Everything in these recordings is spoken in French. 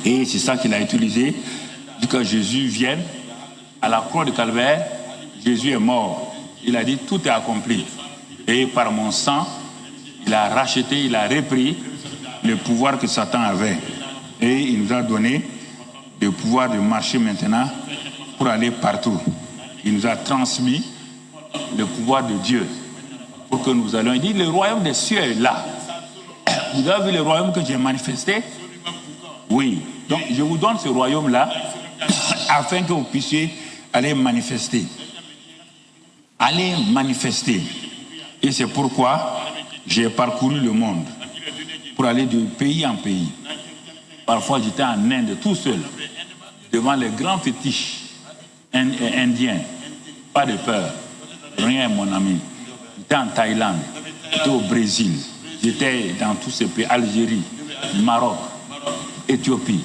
Et c'est ça qu'il a utilisé. Quand Jésus vienne à la croix de Calvaire, Jésus est mort. Il a dit tout est accompli. Et par mon sang, il a racheté, il a repris le pouvoir que Satan avait. Et il nous a donné le pouvoir de marcher maintenant pour aller partout. Il nous a transmis le pouvoir de Dieu pour que nous allions. Il dit, le royaume des cieux est là. Vous avez vu le royaume que j'ai manifesté? Oui. Donc, je vous donne ce royaume-là afin que vous puissiez aller manifester. Allez manifester. Et c'est pourquoi j'ai parcouru le monde pour aller de pays en pays. Parfois, j'étais en Inde tout seul, devant les grands fétiches indiens. Pas de peur. Rien, mon ami. J'étais en Thaïlande, j'étais au Brésil, j'étais dans tous ces pays, Algérie, Maroc, Éthiopie.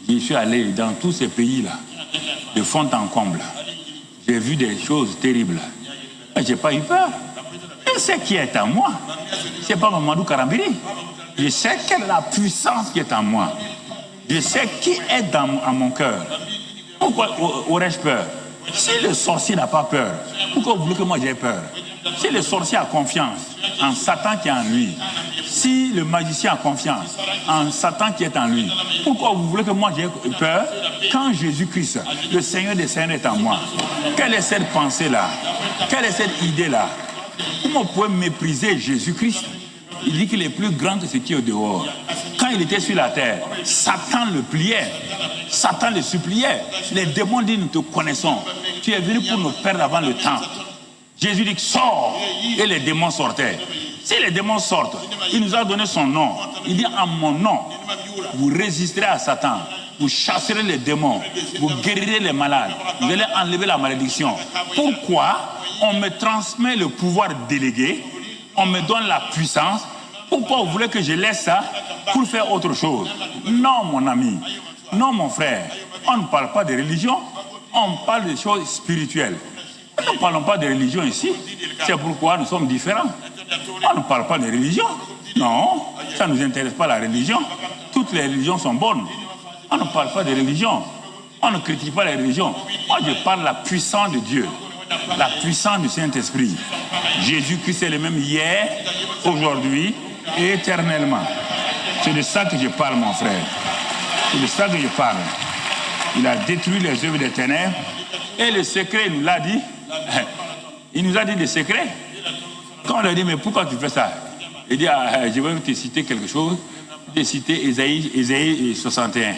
Je suis allé dans tous ces pays-là, de fond en comble. J'ai vu des choses terribles. Mais je n'ai pas eu peur. Je sais qui est en moi. Ce n'est pas Mamadou Karambiri. Je sais quelle est la puissance qui est en moi. Je sais qui est dans mon cœur. Pourquoi aurais-je peur? Si le sorcier n'a pas peur, pourquoi vous voulez que moi j'ai peur? Si le sorcier a confiance en Satan qui est en lui, si le magicien a confiance en Satan qui est en lui, pourquoi vous voulez que moi j'ai peur quand Jésus-Christ, le Seigneur des Seigneurs, est en moi? Quelle est cette pensée-là? Quelle est cette idée-là? Comment vous pouvez mépriser Jésus-Christ? Il dit qu'il est plus grand que ce qui est au dehors. Quand il était sur la terre, Satan le pliait. Satan le suppliait. Les démons disent, nous te connaissons. Tu es venu pour nous perdre avant le temps. Jésus dit, sors. Et les démons sortaient. Si les démons sortent, il nous a donné son nom. Il dit, en mon nom, vous résisterez à Satan. Vous chasserez les démons. Vous guérirez les malades. Vous allez enlever la malédiction. Pourquoi on me transmet le pouvoir délégué? On me donne la puissance. Pourquoi vous voulez que je laisse ça pour faire autre chose? Non, mon ami. Non, mon frère. On ne parle pas de religion. On parle de choses spirituelles. Nous ne parlons pas de religion ici. C'est pourquoi nous sommes différents. On ne parle pas de religion. Non, ça ne nous intéresse pas la religion. Toutes les religions sont bonnes. On ne parle pas de religion. On ne critique pas les religions. Moi, je parle de la puissance de Dieu. La puissance du Saint-Esprit. Jésus-Christ est le même hier, aujourd'hui et éternellement. C'est de ça que je parle, mon frère. C'est de ça que je parle. Il a détruit les œuvres des ténèbres. Et le secret, il nous l'a dit. Il nous a dit le secret. Quand on lui a dit, mais pourquoi tu fais ça? Il dit, je vais te citer quelque chose. Je vais te citer Ésaïe 61.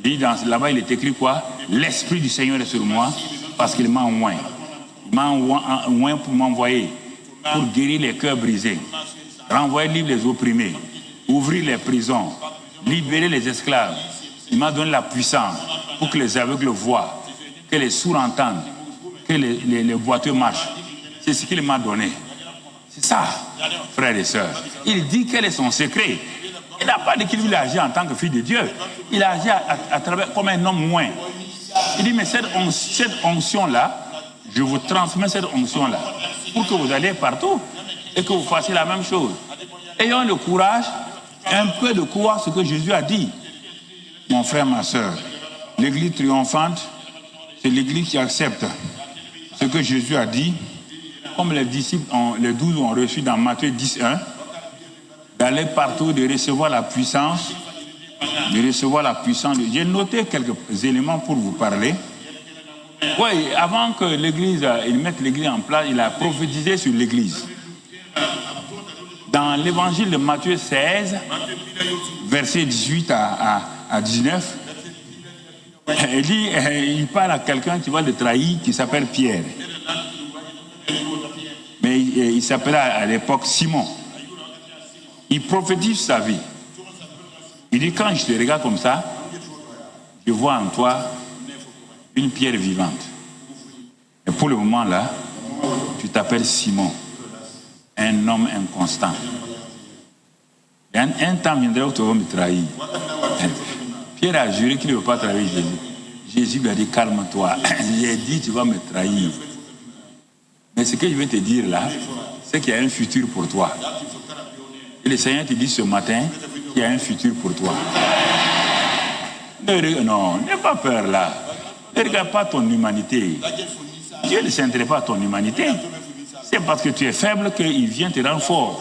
Il dit, là-bas, il est écrit quoi? L'Esprit du Seigneur est sur moi parce qu'il m'a oint. Il m'a oint pour m'envoyer, pour guérir les cœurs brisés, renvoyer libre les opprimés, ouvrir les prisons, libérer les esclaves. Il m'a donné la puissance pour que les aveugles voient, que les sourds entendent, que les boiteux marchent. C'est ce qu'il m'a donné. C'est ça, frères et sœurs. Il dit quel est son secret. Il n'a pas dit qu'il a agi en tant que fils de Dieu. Il a agi à travers comme un homme moins. Il dit, mais cette onction-là, je vous transmets cette onction-là pour que vous alliez partout et que vous fassiez la même chose. Ayons le courage, un peu de croire ce que Jésus a dit. Mon frère, ma soeur, l'église triomphante, c'est l'église qui accepte ce que Jésus a dit, comme les disciples, les 12 ont reçu dans Matthieu 10:1, d'aller partout, de recevoir la puissance, de recevoir la puissance. J'ai noté quelques éléments pour vous parler. Oui, avant que l'église, il mette l'église en place, il a prophétisé sur l'église. Dans l'évangile de Matthieu 16, versets 18 à 19, il parle à quelqu'un qui va le trahir, qui s'appelle Pierre. Mais il s'appelait à l'époque Simon. Il prophétise sa vie. Il dit, quand je te regarde comme ça, je vois en toi une pierre vivante. Et pour le moment là, tu t'appelles Simon, un homme inconstant. Et un temps viendra où tu vas me trahir. Pierre a juré qu'il ne veut pas trahir Jésus. Jésus lui a dit, calme-toi. J'ai dit, tu vas me trahir. Mais ce que je vais te dire là, c'est qu'il y a un futur pour toi. Et le Seigneur te dit ce matin qu'il y a un futur pour toi. Non, n'aie pas peur là. Ne regarde pas ton humanité. Dieu ne s'intéresse pas à ton humanité. C'est parce que tu es faible qu'il vient te rendre fort.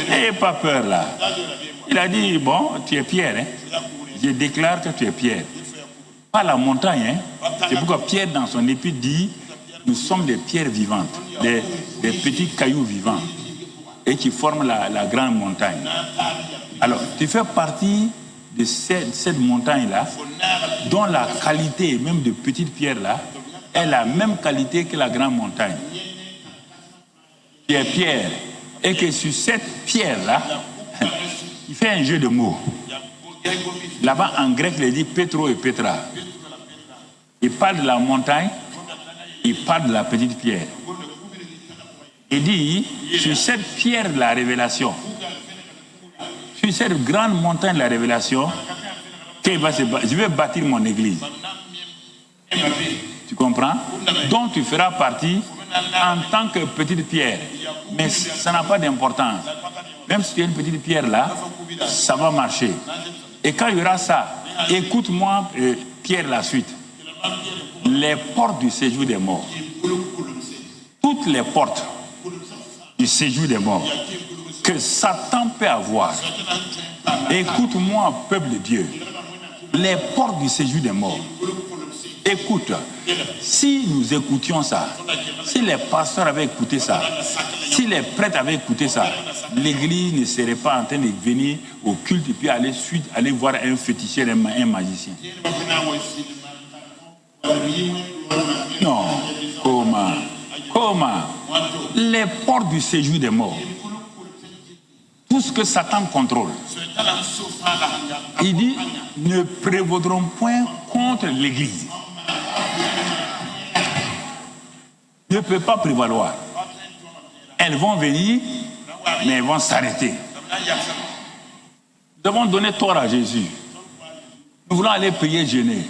N'aie pas peur là. Il a dit, bon, tu es Pierre. Hein? Je déclare que tu es Pierre. Pas la montagne. Hein? C'est pourquoi Pierre, dans son épître, dit, nous sommes des pierres vivantes, des petits cailloux vivants, et qui forment la grande montagne. Alors, tu fais partie de cette montagne-là, dont la qualité, même de petites pierres-là, est la même qualité que la grande montagne. Tu es pierre. Et que sur cette pierre-là, il fait un jeu de mots. Là-bas, en grec, il dit Pétro et Pétra. Il parle de la montagne, il parle de la petite pierre. Il dit, sur cette pierre de la révélation, sur cette grande montagne de la révélation, je vais bâtir mon église. Tu comprends? Donc tu feras partie en tant que petite pierre. Mais ça n'a pas d'importance. Même si tu es une petite pierre là, ça va marcher. Et quand il y aura ça, écoute-moi, Pierre, la suite. Les portes du séjour des morts. Toutes les portes du séjour des morts que Satan peut avoir. Écoute-moi, peuple de Dieu. Les portes du séjour des morts. Écoute, si nous écoutions ça, si les pasteurs avaient écouté ça, si les prêtres avaient écouté ça, l'église ne serait pas en train de venir au culte et puis aller voir un féticheur, un magicien. Non, comment? Les portes du séjour des morts. Tout ce que Satan contrôle. Il dit, ne prévaudront point contre l'église. Ne peut pas prévaloir. Elles vont venir, mais elles vont s'arrêter. Nous devons donner tort à Jésus. Nous voulons aller prier, jeûner.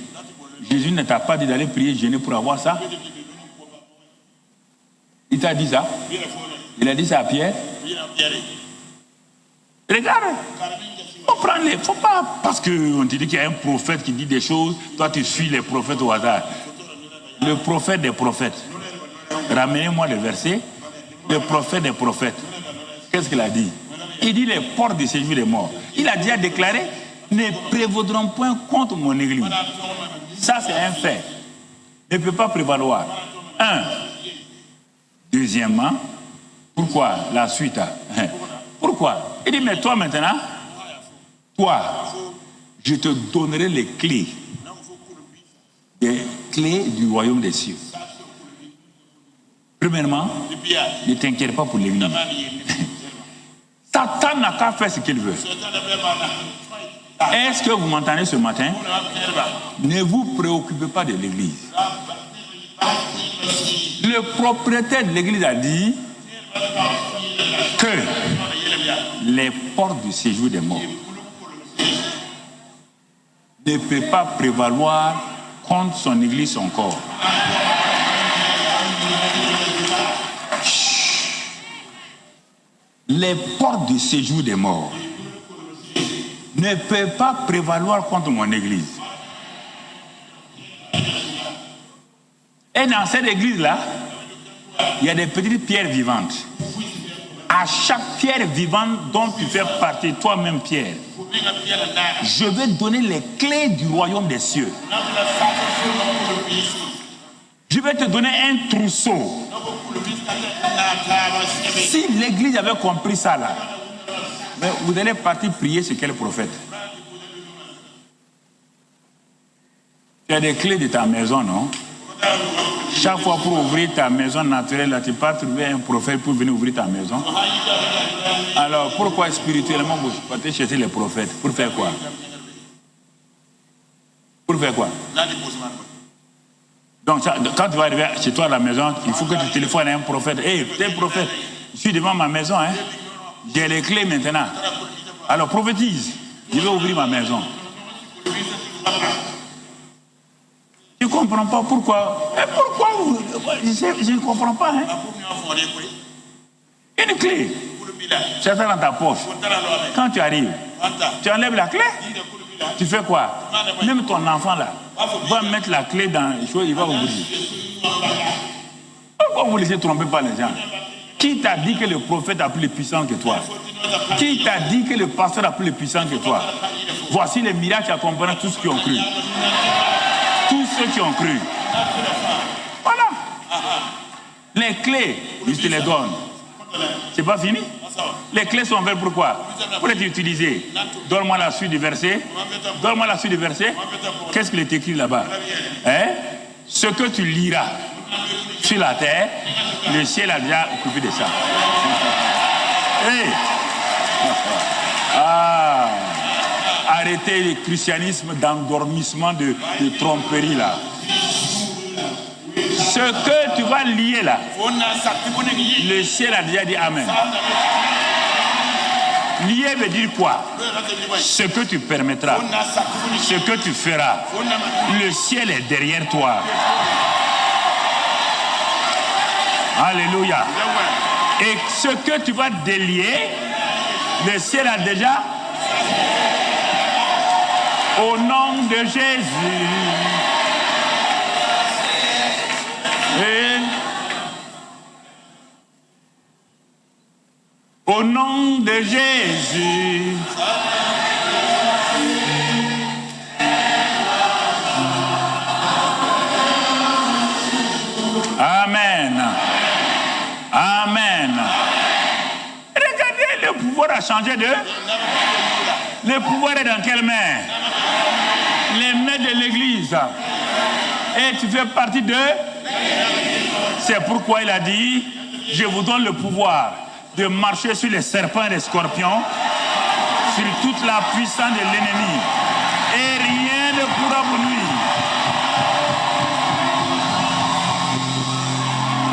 Jésus ne t'a pas dit d'aller prier, jeûner pour avoir ça. Il t'a dit ça. Il a dit ça à Pierre. Regarde. Faut pas, parce qu'on te dit qu'il y a un prophète qui dit des choses, toi tu suis les prophètes au hasard. Le prophète des prophètes. Ramenez-moi le verset. Le prophète des prophètes. Qu'est-ce qu'il a dit? Il dit les portes du séjour des morts. Il a déjà déclaré, ne prévaudront point contre mon église. Ça c'est un fait. Ne peut pas prévaloir. Un. Deuxièmement, pourquoi la suite? Pourquoi? Il dit, mais toi maintenant, toi, je te donnerai les clés du royaume des cieux. Premièrement, ne t'inquiète pas pour l'église. Satan n'a qu'à faire ce qu'il veut. Est-ce que vous m'entendez ce matin? Ne vous préoccupez pas de l'église. Le propriétaire de l'église a dit que les portes du séjour des morts ne peuvent pas prévaloir contre son église, son corps. Les portes du séjour des morts ne peuvent pas prévaloir contre mon église. Et dans cette église-là, il y a des petites pierres vivantes. À chaque pierre vivante dont tu fais partie, toi-même Pierre, je vais donner les clés du royaume des cieux. Je vais te donner un trousseau. Si l'église avait compris ça là, mais vous allez partir prier sur quel prophète? Tu as des clés de ta maison, non? Chaque fois pour ouvrir ta maison naturelle, là, tu pars trouver un prophète pour venir ouvrir ta maison. Alors, pourquoi spirituellement vous partez chercher les prophètes? Pour faire quoi? Pour faire quoi? Donc, quand tu vas arriver chez toi à la maison, il faut que tu téléphones à un prophète. Hé, t'es prophète, je suis devant ma maison, hein? J'ai les clés maintenant. Alors, prophétise, je vais ouvrir ma maison. Je ne comprends pas pourquoi. Mais pourquoi je ne comprends pas. Hein? Une clé. C'est ça dans ta poche. Quand tu arrives, tu enlèves la clé. Tu fais quoi? Même ton enfant là va mettre la clé dans les choses, il va ouvrir. Pourquoi vous laissez tromper par les gens? Qui t'a dit que le prophète a plus puissant que toi? Qui t'a dit que le pasteur a plus puissant que toi? Voici les miracles qui accompagnent tous ceux qui ont cru. Tous ceux qui ont cru. Voilà. Les clés, je te les donne. C'est pas fini? Les clés sont faites pour quoi? Pour être utilisées. Donne-moi la suite du verset. Donne-moi la suite du verset. Qu'est-ce qu'il est écrit là-bas? Hein? Ce que tu liras sur la terre, le ciel a déjà occupé de ça. Hey. Ah. Arrêtez le christianisme d'endormissement, de tromperie là. Ce que tu vas lier là, le ciel a déjà dit Amen. Lier veut dire quoi? Ce que tu permettras, ce que tu feras, le ciel est derrière toi. Alléluia. Et ce que tu vas délier, le ciel a déjà. Au nom de Jésus. Et au nom de Jésus. Amen. Amen. Regardez, le pouvoir a changé de... Le pouvoir est dans quelle main? Les mains de l'Église. Et tu fais partie de... C'est pourquoi il a dit, je vous donne le pouvoir de marcher sur les serpents et les scorpions, sur toute la puissance de l'ennemi. Et rien ne pourra vous nuire.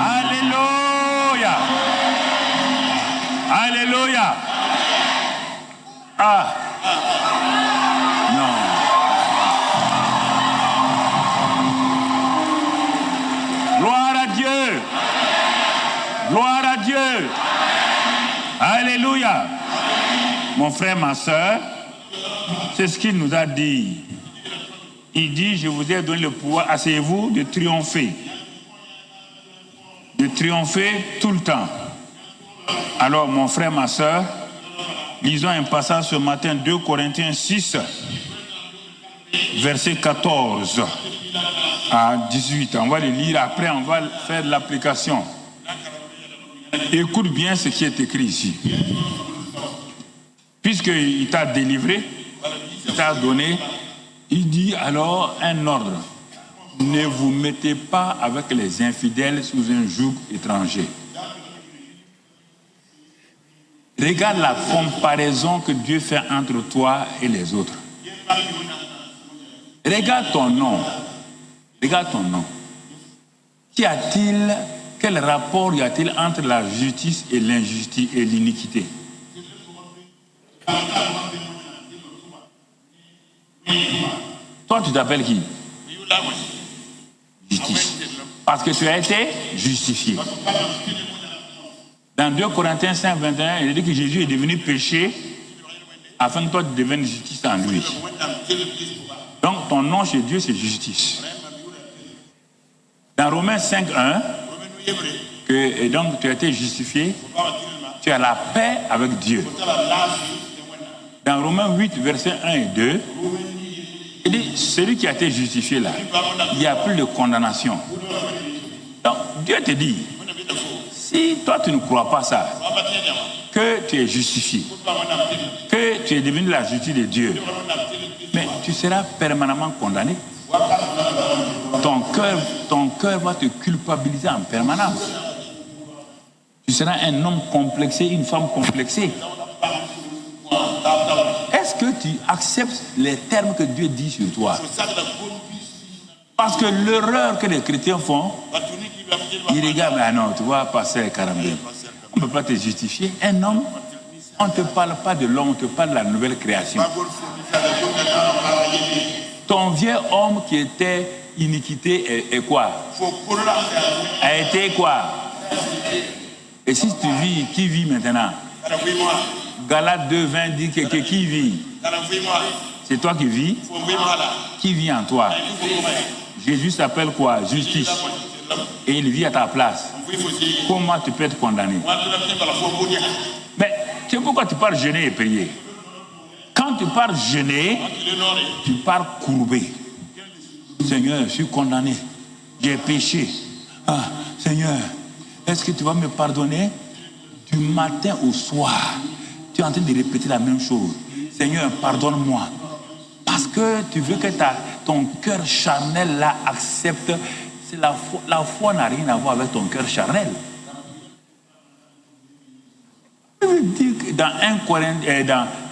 Alléluia. Alléluia. Ah. Non. Gloire à Dieu. Gloire à Dieu. Alléluia. Mon frère, ma soeur, c'est ce qu'il nous a dit. Il dit, je vous ai donné le pouvoir, asseyez-vous, de triompher. De triompher tout le temps. Alors, mon frère, ma soeur, lisons un passage ce matin, 2 Corinthiens 6, verset 14 à 18. On va le lire, après on va faire l'application. Écoute bien ce qui est écrit ici. Puisqu'il t'a délivré, il t'a donné, il dit alors un ordre. Ne vous mettez pas avec les infidèles sous un joug étranger. Regarde la comparaison que Dieu fait entre toi et les autres. Regarde ton nom. Regarde ton nom. Quel rapport y a-t-il entre la justice et l'injustice et l'iniquité? Toi, tu t'appelles qui? Justice. Parce que tu as été justifié. Dans 2 Corinthiens 5, 21, il dit que Jésus est devenu péché afin que toi tu deviennes justice en lui. Donc ton nom chez Dieu c'est justice. Dans Romains 5, 1, et donc tu as été justifié, tu as la paix avec Dieu. Dans Romains 8, versets 1 et 2, il dit, celui qui a été justifié là, il n'y a plus de condamnation. Donc Dieu te dit, si toi tu ne crois pas ça, que tu es justifié, que tu es devenu la justice de Dieu, mais tu seras permanemment condamné. Ton cœur va te culpabiliser en permanence. Tu seras un homme complexé, une femme complexée. Est-ce que tu acceptes les termes que Dieu dit sur toi? Parce que l'erreur que les chrétiens font, ils regardent, mais non, tu vois, passer Carambé. On ne peut pas te justifier. Un homme, on ne te parle pas de l'homme, on te parle de la nouvelle création. Ton vieux homme qui était iniquité est quoi? A été quoi? Et si tu vis, qui vit maintenant? Galates 2, 20 dit que qui vit? C'est toi qui vis. Qui vit en toi? Jésus s'appelle quoi? Justice. Et il vit à ta place. Comment tu peux être condamné? Mais c'est pourquoi tu pars jeûner et prier. Quand tu pars jeûner, tu pars courbé. Seigneur, je suis condamné. J'ai péché. Ah, Seigneur, est-ce que tu vas me pardonner? Du matin au soir, tu es en train de répéter la même chose. Seigneur, pardonne-moi. Parce que tu veux que ton cœur charnel là accepte. C'est la foi n'a rien à voir avec ton cœur charnel. Je veux dire que dans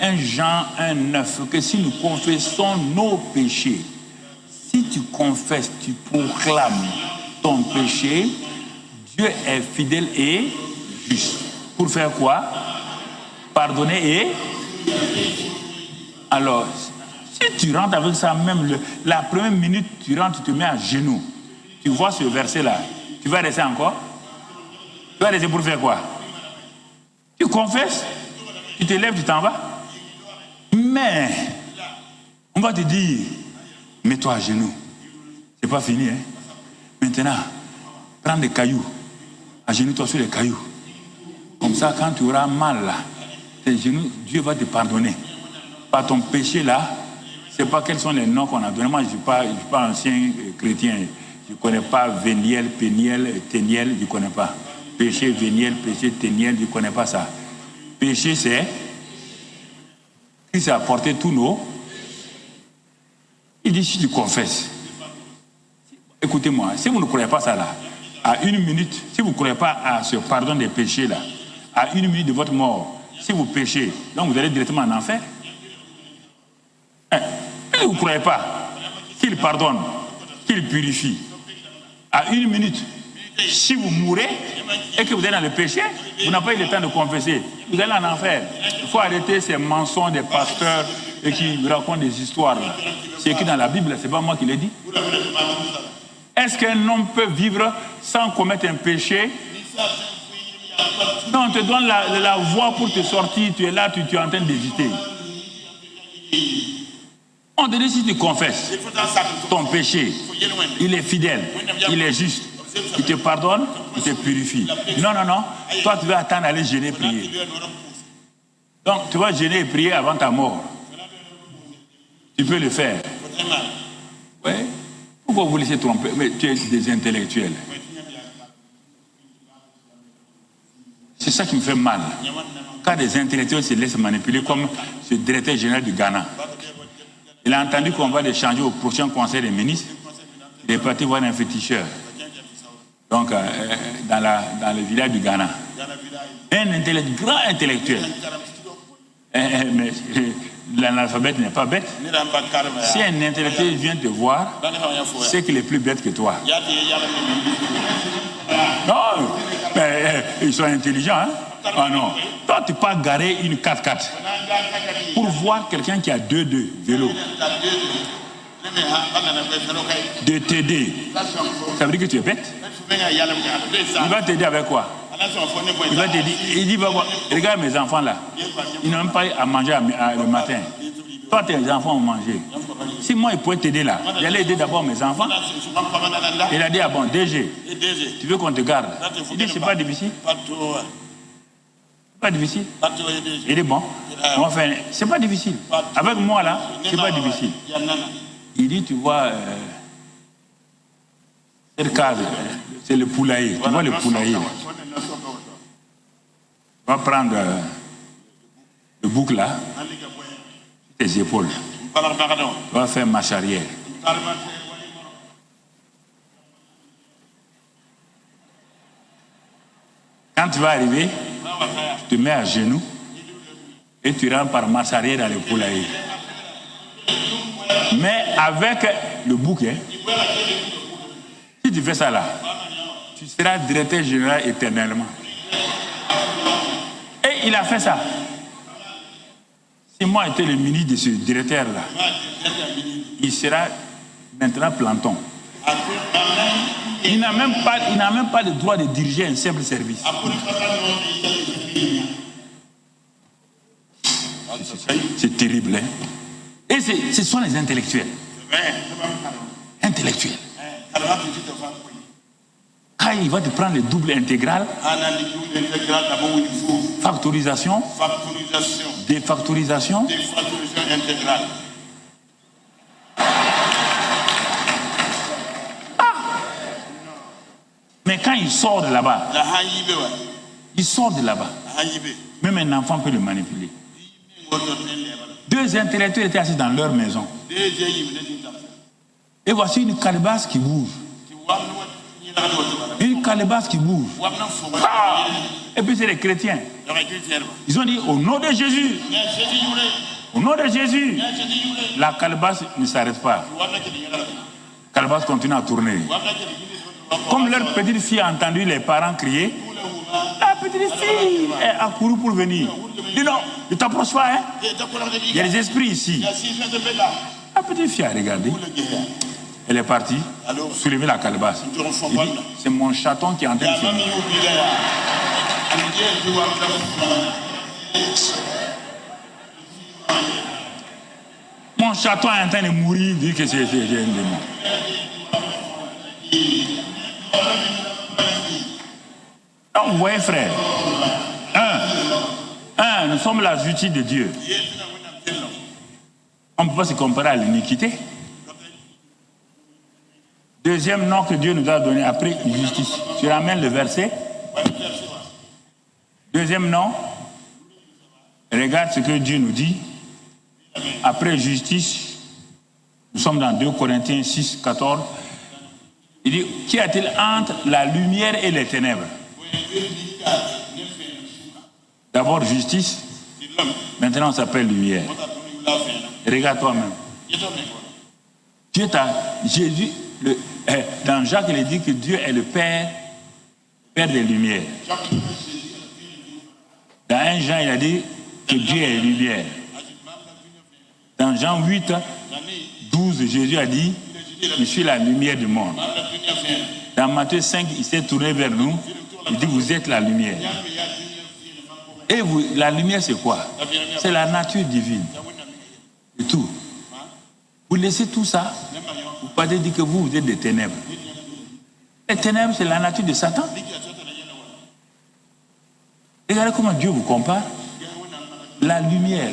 1 Jean 1,9 que si nous confessons nos péchés, si tu confesses, tu proclames ton péché, Dieu est fidèle et juste. Pour faire quoi? Pardonner et... Alors, si tu rentres avec ça, même la première minute, tu rentres, tu te mets à genoux. Tu vois ce verset-là. Tu vas rester encore? Tu vas rester pour faire quoi? Tu confesses, tu te lèves, tu t'en vas. Mais, on va te dire, mets-toi à genoux. C'est pas fini, hein? Maintenant, prends des cailloux. Agenouille-toi sur les cailloux. Comme ça, quand tu auras mal là, tes genoux, Dieu va te pardonner. Par ton péché là, je ne sais pas quels sont les noms qu'on a donnés. Moi, je ne suis pas ancien chrétien. Je ne connais pas véniel, péniel, téniel, je ne connais pas. Péché véniel, péché téniel, je ne connais pas ça. Péché, c'est Christ a apporté tous nos. Il dit, si tu confesses. Écoutez-moi, si vous ne croyez pas ça là, à 1 minute, si vous ne croyez pas à ce pardon des péchés là, à 1 minute de votre mort, si vous péchez, donc vous allez directement en enfer. Si vous ne croyez pas qu'il pardonne, qu'il purifie, à 1 minute, si vous mourrez et que vous êtes dans le péché, vous n'avez pas eu le temps de confesser, vous allez en enfer. Il faut arrêter ces mensonges des pasteurs et qui racontent des histoires. C'est écrit dans la Bible, c'est pas moi qui l'ai dit. Est-ce qu'un homme peut vivre sans commettre un péché? Non, on te donne la voie pour te sortir, tu es là, tu es en train d'hésiter. On te dit si tu confesses ton péché, il est fidèle, il est juste, il te pardonne, il te purifie. Non, toi tu vas attendre d'aller jeûner et prier. Donc tu vas jeûner et prier avant ta mort. Tu peux le faire. Oui. Pourquoi vous laissez tromper? Mais tu es des intellectuels. C'est ça qui me fait mal. Quand des intellectuels se laissent manipuler comme ce directeur général du Ghana. Il a entendu qu'on va les changer au prochain conseil des ministres. Il est parti voir un féticheur. Donc, dans le village du Ghana. Un grand intellectuel. Mais l'analphabète n'est pas bête. Si un intellectuel vient te voir, c'est qu'il est plus bête que toi. Non, mais ils sont intelligents, hein? Ah non. Toi, tu peux garer une 4x4 pour voir quelqu'un qui a 2 vélos. De t'aider. Ça veut dire que tu es bête? Il va t'aider avec quoi? Il va t'aider. Il dit, regarde mes enfants là. Ils n'ont même pas à manger le matin. Toi, tes enfants ont mangé. Si moi, il pourrait t'aider là, j'allais aider d'abord mes enfants. Il a dit, ah bon, DG, tu veux qu'on te garde? Il dit, c'est pas difficile. Pas difficile. Il dit, bon, enfin, c'est pas difficile. Avec moi là, c'est pas difficile. Il dit, tu vois, cette case, c'est le poulailler. Tu vois le poulailler. Tu vas prendre le bouc là, tes épaules. Tu vas faire marche arrière. Quand tu vas arriver, tu te mets à genoux et tu rentres par marche arrière dans le poulailler. Mais avec le bouc, hein, si tu fais ça là, tu seras directeur général éternellement. Et il a fait ça. Si moi j'étais le ministre de ce directeur-là, il sera maintenant planton. Il n'a même pas le droit de diriger un simple service. C'est terrible, hein? Et Et ce sont les intellectuels. Intellectuels. Quand il va te prendre le double intégral, factorisation, défactorisation intégrale. Mais quand il sort de là-bas, même un enfant peut le manipuler. Deux intellectuels étaient assis dans leur maison. Et voici une calebasse qui bouge. Une calebasse qui bouge. Ah! Et puis c'est les chrétiens. Ils ont dit au nom de Jésus. Au nom de Jésus. La calebasse ne s'arrête pas. La calebasse continue à tourner. Comme leur petite fille a entendu les parents crier, la petite fille a couru pour venir. Dis non, ne t'approche pas, hein. Il y a des esprits ici. La petite fille a regardé. Elle est partie, soulever la calebasse. Il dit, c'est mon chaton qui est en train de se mourir. Mon chaton est en train de mourir, il dit que c'est un démon. Donc, vous voyez, frère, nous sommes la justice de Dieu. On ne peut pas se comparer à l'iniquité. Deuxième nom que Dieu nous a donné après justice. Tu ramènes le verset. Deuxième nom. Regarde ce que Dieu nous dit. Après justice, nous sommes dans 2 Corinthiens 6, 14. Il dit, qu'y a-t-il entre la lumière et les ténèbres? D'abord justice, maintenant on s'appelle lumière. Regarde toi-même. Jésus, dans Jacques, il dit que Dieu est le Père des lumières. Dans 1 Jean, il a dit que Dieu est lumière. Dans Jean 8, 12, Jésus a dit, je suis la lumière du monde. Dans Matthieu 5, il s'est tourné vers nous, il dit, vous êtes la lumière. Et vous, la lumière, c'est quoi? C'est la nature divine. Et tout. Vous laissez tout ça, vous partez dire que vous êtes des ténèbres. Les ténèbres, c'est la nature de Satan. Regardez comment Dieu vous compare. La lumière.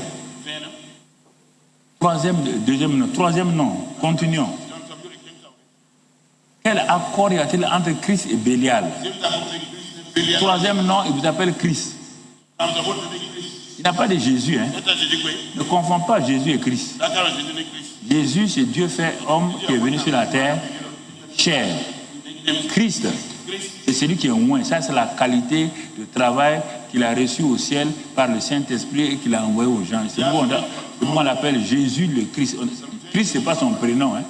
Troisième nom. Continuons. Quel accord y a-t-il entre Christ et Bélial? Troisième nom, il vous appelle Christ. Il n'a pas de Jésus. Hein? Ne confond pas Jésus et Christ. Jésus, c'est Dieu fait homme qui est venu sur la terre, chair. Christ, c'est celui qui est oint. Ça, c'est la qualité de travail qu'il a reçu au ciel par le Saint-Esprit et qu'il a envoyé aux gens. C'est pourquoi on l'appelle Jésus le Christ. Christ, ce n'est pas son prénom. Hein?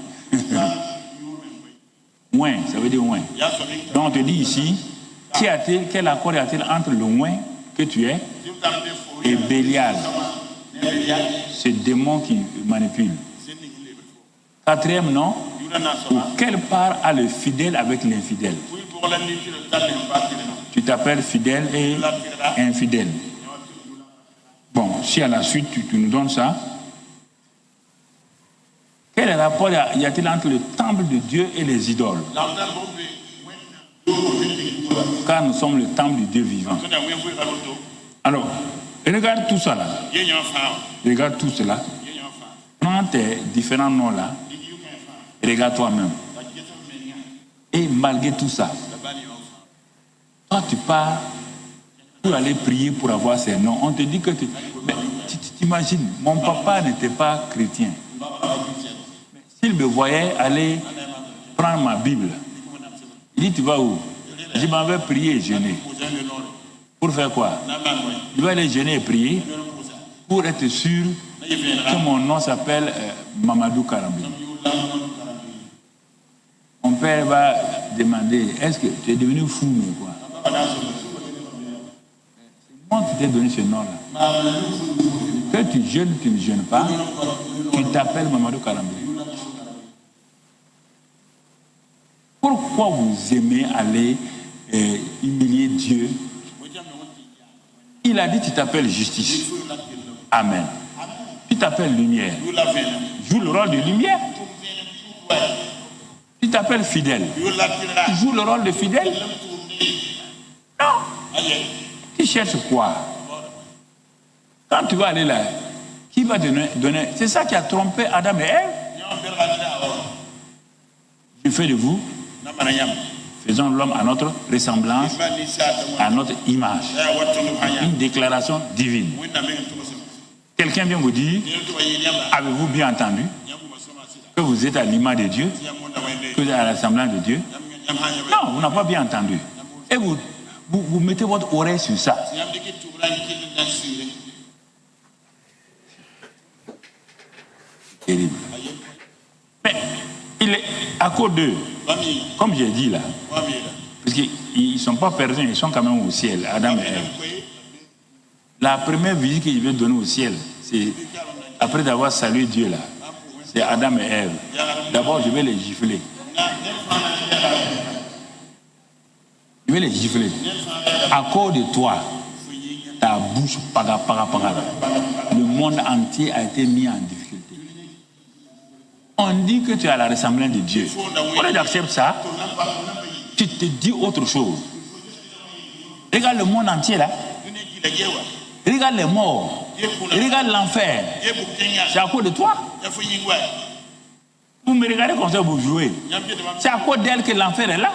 Oint, ça veut dire oint. Donc, on te dit ici, quel accord y a-t-il entre le oint que tu es et Bélial, ce démon qui manipule? Quatrième nom, pour quelle part a le fidèle avec l'infidèle? Tu t'appelles fidèle et infidèle. Bon, si à la suite tu nous donnes ça, quel rapport y a-t-il entre le temple de Dieu et les idoles? Car nous sommes le temple du Dieu vivant. Alors, regarde tout ça là. Regarde tout cela. Prends tes différents noms là. Regarde toi-même. Et malgré tout ça, toi tu pars pour aller prier pour avoir ces noms. On te dit que tu t'imagines, mon papa n'était pas chrétien. S'il me voyait aller prendre ma Bible, il dit, tu vas où? Je m'en vais prier et jeûner. Pour faire quoi? Il va aller jeûner et prier pour être sûr que mon nom s'appelle Mamadou Karambi. Mon père va demander, est-ce que tu es devenu fou ou quoi? C'est moi qui t'ai donné ce nom-là. Que tu jeûnes, tu ne jeûnes pas, tu t'appelles Mamadou Karambi. Pourquoi vous aimez aller humilier Dieu? Il a dit, tu t'appelles justice. Amen. Tu t'appelles lumière. Joue le rôle de lumière. Tu t'appelles fidèle. Tu joues le rôle de fidèle. Non. Tu cherches quoi? Quand tu vas aller là, qui va te donner? C'est ça qui a trompé Adam et Ève. Je fais de vous, faisons l'homme à notre ressemblance, à notre image. Une déclaration divine. Quelqu'un vient vous dire, avez-vous bien entendu que vous êtes à l'image de Dieu, que vous êtes à la ressemblance de Dieu? Non, vous n'avez pas bien entendu. Et vous mettez votre oreille sur ça. Terrible. Mais il est à cause d'eux, comme j'ai dit là, parce qu'ils ne sont pas perdus, ils sont quand même au ciel, Adam et Ève. La première visite que je vais donner au ciel, c'est après avoir salué Dieu là, c'est Adam et Ève. D'abord, je vais les gifler. Je vais les gifler. À cause de toi, ta bouche, paga. Le monde entier a été mis en difficulté. On dit que tu as la ressemblance de Dieu. Quand tu acceptes ça, tu te dis autre chose. Regarde le monde entier là. Regarde les morts. Regarde l'enfer. C'est à cause de toi. Vous me regardez comme ça, vous jouez. C'est à cause d'elle que l'enfer est là.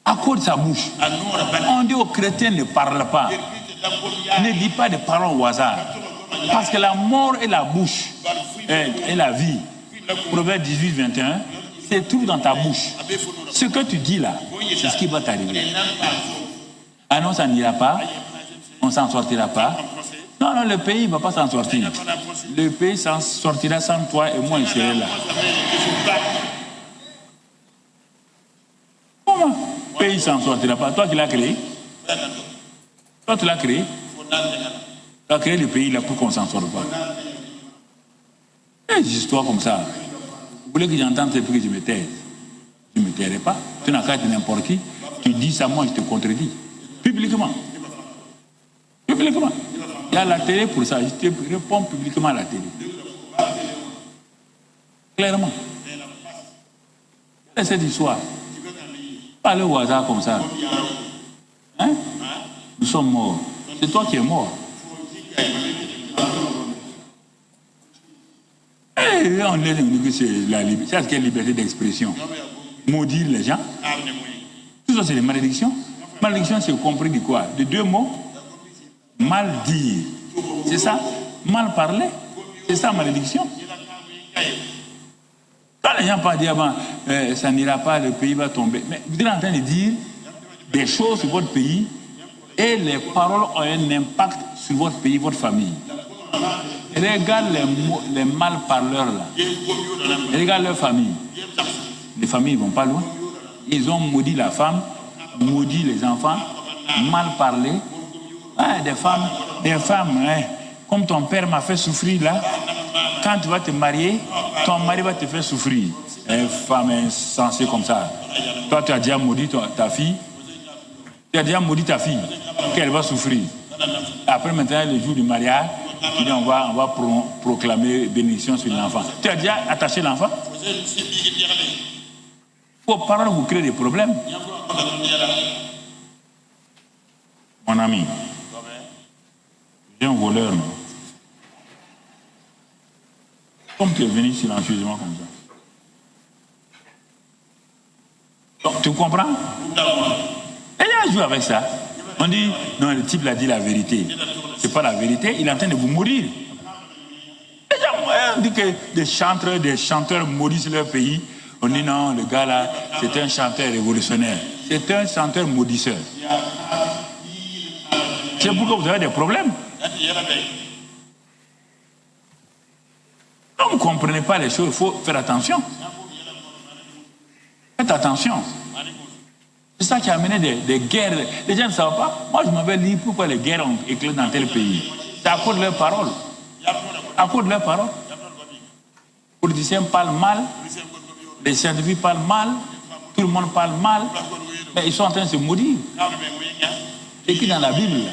À cause de sa bouche. On dit aux chrétiens ne parle pas. Ne dis pas des paroles au hasard. Parce que la mort et la bouche et la vie, Proverbe 18, 21, c'est tout dans ta bouche. Ce que tu dis là, c'est ce qui va t'arriver. Ah non, ça n'ira pas. On ne s'en sortira pas. Non, le pays ne va pas s'en sortir. Le pays s'en sortira sans toi et moi, il serai là. Comment? Le pays ne s'en sortira pas. Toi qui l'as créé. Toi, tu l'as créé. Tu as créé le pays là pour qu'on ne s'en sorte pas. Des histoires comme ça. Vous voulez que j'entende ces trucs que je me taise? Je ne me tairai pas. Tu n'as qu'à être n'importe qui. Tu dis ça, moi je te contredis. Publiquement. Publiquement. Il y a la télé pour ça. Je te réponds publiquement à la télé. Clairement. C'est cette histoire. Pas le hasard comme ça. Hein? Nous sommes morts. C'est toi qui es mort. Et on dit que c'est la liberté. C'est quelle liberté d'expression? Maudire les gens. Tout ça, c'est des malédictions. Malédiction, c'est compris de quoi? De deux mots. Mal dire. C'est ça? Mal parler. C'est ça, malédiction. Quand les gens parlent dire, ça n'ira pas, le pays va tomber. Mais vous êtes en train de dire des choses sur votre pays et les paroles ont un impact sur votre pays, votre famille. Regarde les mal parleurs là. Regarde leur famille. Les familles ne vont pas loin. Ils ont maudit la femme, maudit les enfants, mal parlé. Ah, des femmes, hein, comme ton père m'a fait souffrir là. Quand tu vas te marier, ton mari va te faire souffrir. Une femme insensée comme ça. Toi, tu as déjà maudit ta fille. Tu as déjà maudit ta fille qu'elle va souffrir. Après, maintenant, le jour du mariage, tu dis on va proclamer bénédiction sur l'enfant. Tu as déjà attaché l'enfant? Vos paroles vous créent des problèmes. Mon ami, j'ai un voleur, non? Comme tu es venu silencieusement comme ça. Donc, tu comprends? Et là, joue avec ça. On dit, non, le type l'a dit la vérité. C'est pas la vérité, il est en train de vous mourir. Les gens, on dit que des chanteurs maudissent leur pays. On dit non, le gars là, c'est un chanteur révolutionnaire. C'est un chanteur maudisseur. C'est pourquoi vous avez des problèmes. Quand vous ne comprenez pas les choses, il faut faire attention. Faites attention. C'est ça qui a amené des guerres. Les gens ne savent pas. Moi, je m'avais dit pourquoi les guerres ont éclaté dans tel pays. C'est à cause de leurs paroles. À cause de leurs paroles. Les politiciens parlent mal. Les scientifiques parlent mal. Tout le monde parle mal. Mais ils sont en train de se maudire. C'est écrit dans la Bible.